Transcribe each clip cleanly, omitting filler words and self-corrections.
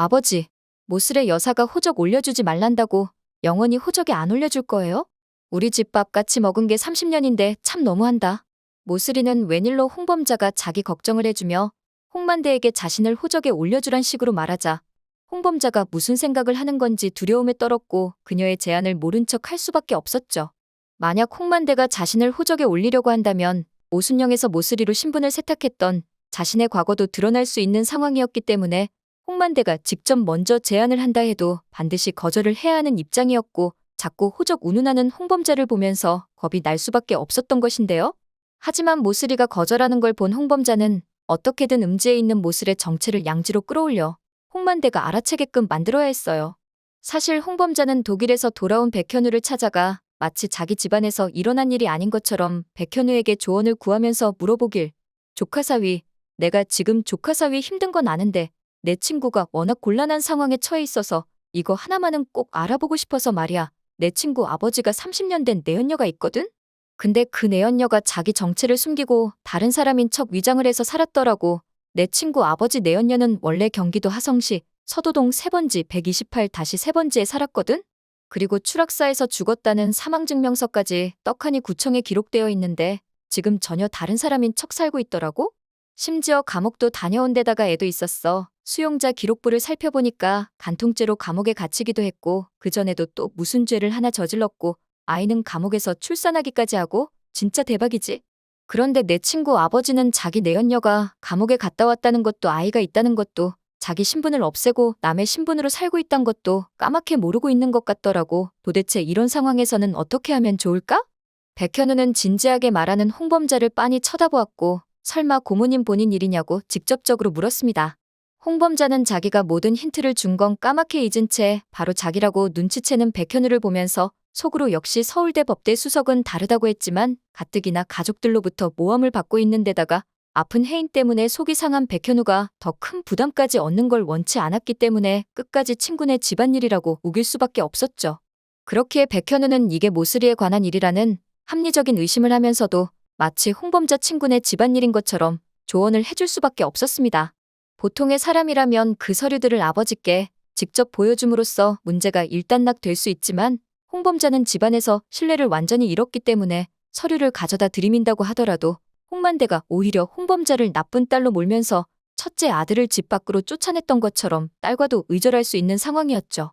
아버지, 모슬의 여사가 호적 올려주지 말란다고 영원히 호적에 안 올려줄 거예요? 우리 집 밥 같이 먹은 게 30년인데 참 너무한다. 모슬이는 웬일로 홍범자가 자기 걱정을 해주며 홍만대에게 자신을 호적에 올려주란 식으로 말하자 홍범자가 무슨 생각을 하는 건지 두려움에 떨었고 그녀의 제안을 모른 척 할 수밖에 없었죠. 만약 홍만대가 자신을 호적에 올리려고 한다면 오순영에서 모슬이로 신분을 세탁했던 자신의 과거도 드러날 수 있는 상황이었기 때문에 홍만대가 직접 먼저 제안을 한다 해도 반드시 거절을 해야 하는 입장이었고 자꾸 호적 운운하는 홍범자를 보면서 겁이 날 수밖에 없었던 것인데요. 하지만 모슬이가 거절하는 걸 본 홍범자는 어떻게든 음지에 있는 모슬의 정체를 양지로 끌어올려 홍만대가 알아채게끔 만들어야 했어요. 사실 홍범자는 독일에서 돌아온 백현우를 찾아가 마치 자기 집안에서 일어난 일이 아닌 것처럼 백현우에게 조언을 구하면서 물어보길, 조카사위, 내가 지금 조카사위 힘든 건 아는데 내 친구가 워낙 곤란한 상황에 처해 있어서 이거 하나만은 꼭 알아보고 싶어서 말이야. 내 친구 아버지가 30년 된 내연녀가 있거든? 근데 그 내연녀가 자기 정체를 숨기고 다른 사람인 척 위장을 해서 살았더라고. 내 친구 아버지 내연녀는 원래 경기도 하성시 서도동 세번지 128-3번지에 살았거든? 그리고 추락사에서 죽었다는 사망증명서까지 떡하니 구청에 기록되어 있는데 지금 전혀 다른 사람인 척 살고 있더라고? 심지어 감옥도 다녀온 데다가 애도 있었어. 수용자 기록부를 살펴보니까 간통죄로 감옥에 갇히기도 했고 그전에도 또 무슨 죄를 하나 저질렀고 아이는 감옥에서 출산하기까지 하고 진짜 대박이지. 그런데 내 친구 아버지는 자기 내연녀가 감옥에 갔다 왔다는 것도 아이가 있다는 것도 자기 신분을 없애고 남의 신분으로 살고 있단 것도 까맣게 모르고 있는 것 같더라고. 도대체 이런 상황에서는 어떻게 하면 좋을까? 백현우는 진지하게 말하는 홍범자를 빤히 쳐다보았고 설마 고모님 본인 일이냐고 직접적으로 물었습니다. 홍범자는 자기가 모든 힌트를 준 건 까맣게 잊은 채 바로 자기라고 눈치채는 백현우를 보면서 속으로 역시 서울대 법대 수석은 다르다고 했지만 가뜩이나 가족들로부터 모함을 받고 있는 데다가 아픈 해인 때문에 속이 상한 백현우가 더 큰 부담까지 얻는 걸 원치 않았기 때문에 끝까지 친구네 집안일이라고 우길 수밖에 없었죠. 그렇기에 백현우는 이게 모슬이에 관한 일이라는 합리적인 의심을 하면서도 마치 홍범자 친구네 집안일인 것처럼 조언을 해줄 수밖에 없었습니다. 보통의 사람이라면 그 서류들을 아버지께 직접 보여줌으로써 문제가 일단락될 수 있지만 홍범자는 집안에서 신뢰를 완전히 잃었기 때문에 서류를 가져다 들이민다고 하더라도 홍만대가 오히려 홍범자를 나쁜 딸로 몰면서 첫째 아들을 집 밖으로 쫓아냈던 것처럼 딸과도 의절할 수 있는 상황이었죠.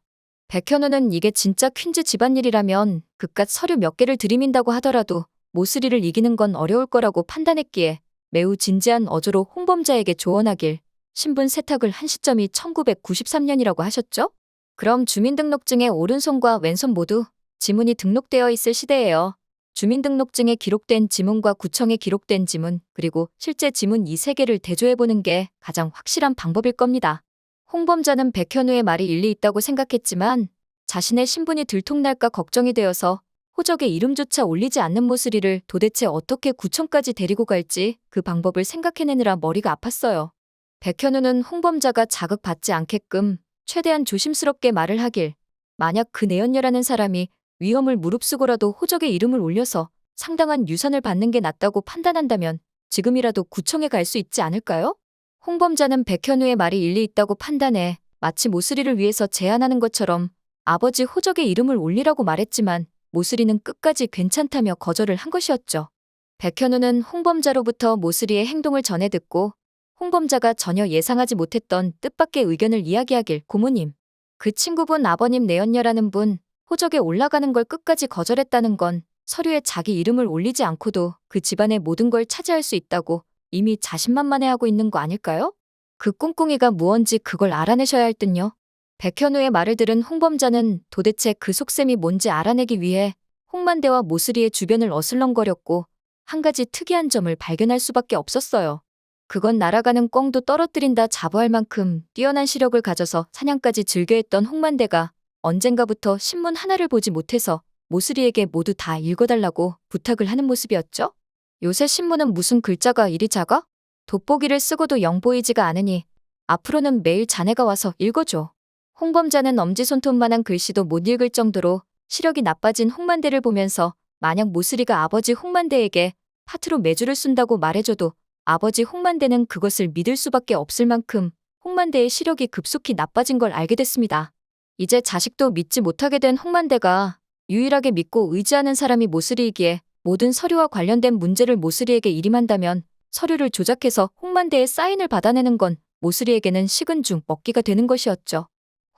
백현우는 이게 진짜 퀸즈 집안일이라면 그깟 서류 몇 개를 들이민다고 하더라도 모슬이를 이기는 건 어려울 거라고 판단했기에 매우 진지한 어조로 홍범자에게 조언하길 신분 세탁을 한 시점이 1993년이라고 하셨죠? 그럼 주민등록증의 오른손과 왼손 모두 지문이 등록되어 있을 시대예요. 주민등록증에 기록된 지문과 구청에 기록된 지문 그리고 실제 지문 이 세 개를 대조해보는 게 가장 확실한 방법일 겁니다. 홍범자는 백현우의 말이 일리 있다고 생각했지만 자신의 신분이 들통날까 걱정이 되어서 호적에 이름조차 올리지 않는 모슬이를 도대체 어떻게 구청까지 데리고 갈지 그 방법을 생각해내느라 머리가 아팠어요. 백현우는 홍범자가 자극받지 않게끔 최대한 조심스럽게 말을 하길 만약 그 내연녀라는 사람이 위험을 무릅쓰고라도 호적에 이름을 올려서 상당한 유산을 받는 게 낫다고 판단한다면 지금이라도 구청에 갈 수 있지 않을까요? 홍범자는 백현우의 말이 일리 있다고 판단해 마치 모슬이를 위해서 제안하는 것처럼 아버지 호적에 이름을 올리라고 말했지만 모슬이는 끝까지 괜찮다며 거절을 한 것이었죠. 백현우는 홍범자로부터 모슬이의 행동을 전해 듣고 홍범자가 전혀 예상하지 못했던 뜻밖의 의견을 이야기하길 고모님. 그 친구분 아버님 내연녀라는 분 호적에 올라가는 걸 끝까지 거절했다는 건 서류에 자기 이름을 올리지 않고도 그 집안의 모든 걸 차지할 수 있다고 이미 자신만만해하고 있는 거 아닐까요? 그 꿍꿍이가 무언지 그걸 알아내셔야 할 듯요. 백현우의 말을 들은 홍범자는 도대체 그 속셈이 뭔지 알아내기 위해 홍만대와 모슬이의 주변을 어슬렁거렸고 한 가지 특이한 점을 발견할 수밖에 없었어요. 그건 날아가는 꿩도 떨어뜨린다 자부할 만큼 뛰어난 시력을 가져서 사냥까지 즐겨했던 홍만대가 언젠가부터 신문 하나를 보지 못해서 모슬이에게 모두 다 읽어달라고 부탁을 하는 모습이었죠. 요새 신문은 무슨 글자가 이리 작아? 돋보기를 쓰고도 영 보이지가 않으니 앞으로는 매일 자네가 와서 읽어줘. 홍범자는 엄지손톱만한 글씨도 못 읽을 정도로 시력이 나빠진 홍만대를 보면서 만약 모슬이가 아버지 홍만대에게 파트로 매주를 쓴다고 말해줘도 아버지 홍만대는 그것을 믿을 수밖에 없을 만큼 홍만대의 시력이 급속히 나빠진 걸 알게 됐습니다. 이제 자식도 믿지 못하게 된 홍만대가 유일하게 믿고 의지하는 사람이 모슬이이기에 모든 서류와 관련된 문제를 모슬이에게 일임한다면 서류를 조작해서 홍만대의 사인을 받아내는 건 모슬이에게는 식은 죽 먹기가 되는 것이었죠.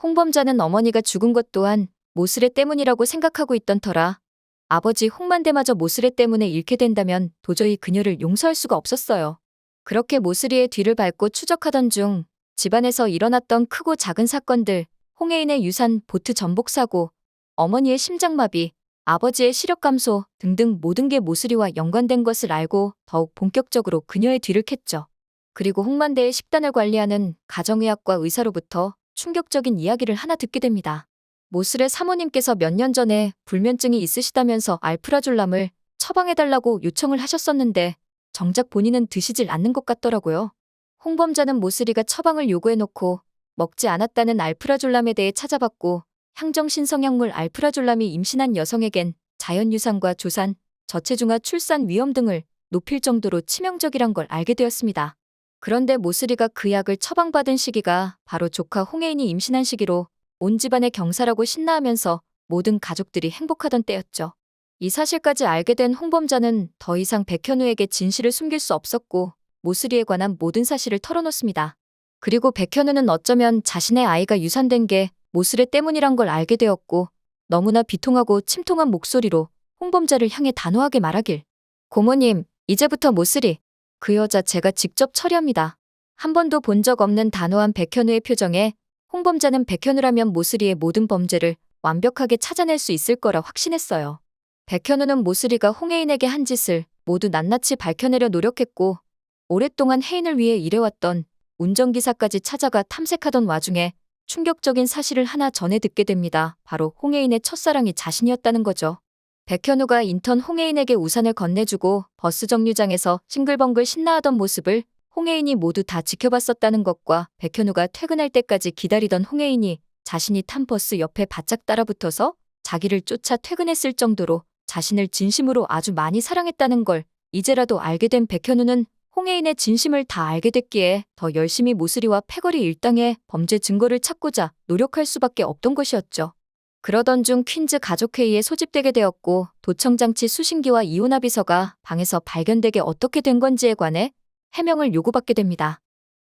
홍범자는 어머니가 죽은 것 또한 모슬의 때문이라고 생각하고 있던 터라 아버지 홍만대마저 모슬의 때문에 잃게 된다면 도저히 그녀를 용서할 수가 없었어요. 그렇게 모슬이의 뒤를 밟고 추적하던 중 집안에서 일어났던 크고 작은 사건들, 홍혜인의 유산 보트 전복 사고, 어머니의 심장마비, 아버지의 시력 감소 등등 모든 게 모슬이와 연관된 것을 알고 더욱 본격적으로 그녀의 뒤를 캤죠. 그리고 홍만대의 식단을 관리하는 가정의학과 의사로부터 충격적인 이야기를 하나 듣게 됩니다. 모슬의 사모님께서 몇 년 전에 불면증이 있으시다면서 알프라졸람을 처방해달라고 요청을 하셨었는데 정작 본인은 드시질 않는 것 같더라고요. 홍범자는 모슬이가 처방을 요구해놓고 먹지 않았다는 알프라졸람에 대해 찾아봤고 향정신성약물 알프라졸람이 임신한 여성에겐 자연유산과 조산, 저체중아 출산 위험 등을 높일 정도로 치명적이란 걸 알게 되었습니다. 그런데 모슬이가 그 약을 처방받은 시기가 바로 조카 홍혜인이 임신한 시기로 온 집안의 경사라고 신나하면서 모든 가족들이 행복하던 때였죠. 이 사실까지 알게 된 홍범자는 더 이상 백현우에게 진실을 숨길 수 없었고 모슬이에 관한 모든 사실을 털어놓습니다. 그리고 백현우는 어쩌면 자신의 아이가 유산된 게 모슬의 때문이란 걸 알게 되었고 너무나 비통하고 침통한 목소리로 홍범자를 향해 단호하게 말하길. 고모님, 이제부터 모슬이, 그 여자 제가 직접 처리합니다. 한 번도 본 적 없는 단호한 백현우의 표정에 홍범자는 백현우라면 모슬이의 모든 범죄를 완벽하게 찾아낼 수 있을 거라 확신했어요. 백현우는 모슬이가 홍혜인에게 한 짓을 모두 낱낱이 밝혀내려 노력했고 오랫동안 혜인을 위해 일해왔던 운전기사까지 찾아가 탐색하던 와중에 충격적인 사실을 하나 전해 듣게 됩니다. 바로 홍혜인의 첫사랑이 자신이었다는 거죠. 백현우가 인턴 홍혜인에게 우산을 건네주고 버스 정류장에서 싱글벙글 신나하던 모습을 홍혜인이 모두 다 지켜봤었다는 것과 백현우가 퇴근할 때까지 기다리던 홍혜인이 자신이 탄 버스 옆에 바짝 따라붙어서 자기를 쫓아 퇴근했을 정도로 자신을 진심으로 아주 많이 사랑했다는 걸 이제라도 알게 된 백현우는 홍혜인의 진심을 다 알게 됐기에 더 열심히 모슬이와 패거리 일당의 범죄 증거를 찾고자 노력할 수밖에 없던 것이었죠. 그러던 중 퀸즈 가족회의에 소집되게 되었고 도청장치 수신기와 이혼합의서가 방에서 발견되게 어떻게 된 건지에 관해 해명을 요구받게 됩니다.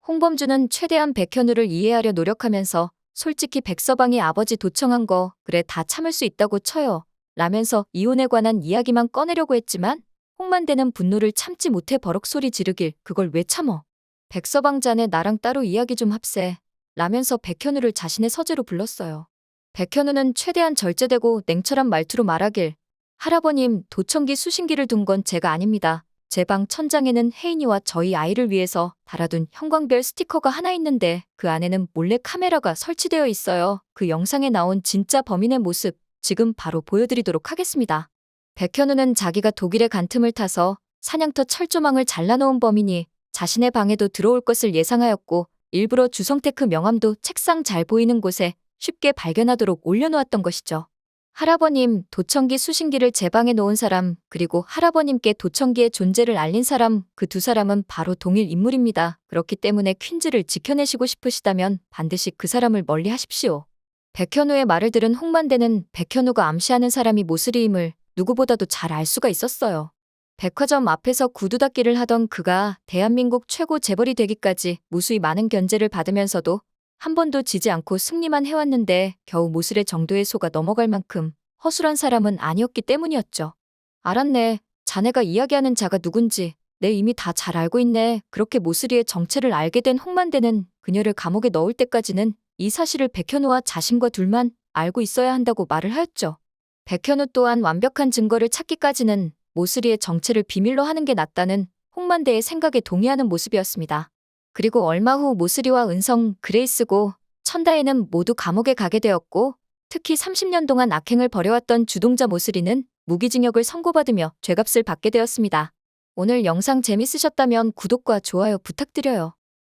홍범주는 최대한 백현우를 이해하려 노력하면서 솔직히 백서방이 아버지 도청한 거 그래 다 참을 수 있다고 쳐요 라면서 이혼에 관한 이야기만 꺼내려고 했지만 홍만대는 분노를 참지 못해 버럭 소리 지르길 그걸 왜 참어. 백서방 자네 나랑 따로 이야기 좀 합세 라면서 백현우를 자신의 서재로 불렀어요. 백현우는 최대한 절제되고 냉철한 말투로 말하길 할아버님 도청기 수신기를 둔 건 제가 아닙니다. 제 방 천장에는 혜인이와 저희 아이를 위해서 달아둔 형광별 스티커가 하나 있는데 그 안에는 몰래 카메라가 설치되어 있어요. 그 영상에 나온 진짜 범인의 모습 지금 바로 보여드리도록 하겠습니다. 백현우는 자기가 독일에 간 틈을 타서 사냥터 철조망을 잘라놓은 범인이 자신의 방에도 들어올 것을 예상하였고 일부러 주성테크 명함도 책상 잘 보이는 곳에 쉽게 발견하도록 올려놓았던 것이죠. 할아버님, 도청기 수신기를 제 방에 놓은 사람 그리고 할아버님께 도청기의 존재를 알린 사람 그 두 사람은 바로 동일 인물입니다. 그렇기 때문에 퀸즈를 지켜내시고 싶으시다면 반드시 그 사람을 멀리하십시오. 백현우의 말을 들은 홍만대는 백현우가 암시하는 사람이 모슬이임을 누구보다도 잘 알 수가 있었어요. 백화점 앞에서 구두 닦기를 하던 그가 대한민국 최고 재벌이 되기까지 무수히 많은 견제를 받으면서도 한 번도 지지 않고 승리만 해왔는데 겨우 모슬의 정도의 소가 넘어갈 만큼 허술한 사람은 아니었기 때문이었죠. 알았네. 자네가 이야기하는 자가 누군지 내 이미 다 잘 알고 있네. 그렇게 모슬이의 정체를 알게 된 홍만대는 그녀를 감옥에 넣을 때까지는 이 사실을 백현우와 자신과 둘만 알고 있어야 한다고 말을 하였죠. 백현우 또한 완벽한 증거를 찾기까지는 모슬이의 정체를 비밀로 하는 게 낫다는 홍만대의 생각에 동의하는 모습이었습니다. 그리고 얼마 후 모슬이와 은성, 그레이스고 천다혜는 모두 감옥에 가게 되었고 특히 30년 동안 악행을 벌여왔던 주동자 모슬이는 무기징역을 선고받으며 죄값을 받게 되었습니다. 오늘 영상 재밌으셨다면 구독과 좋아요 부탁드려요.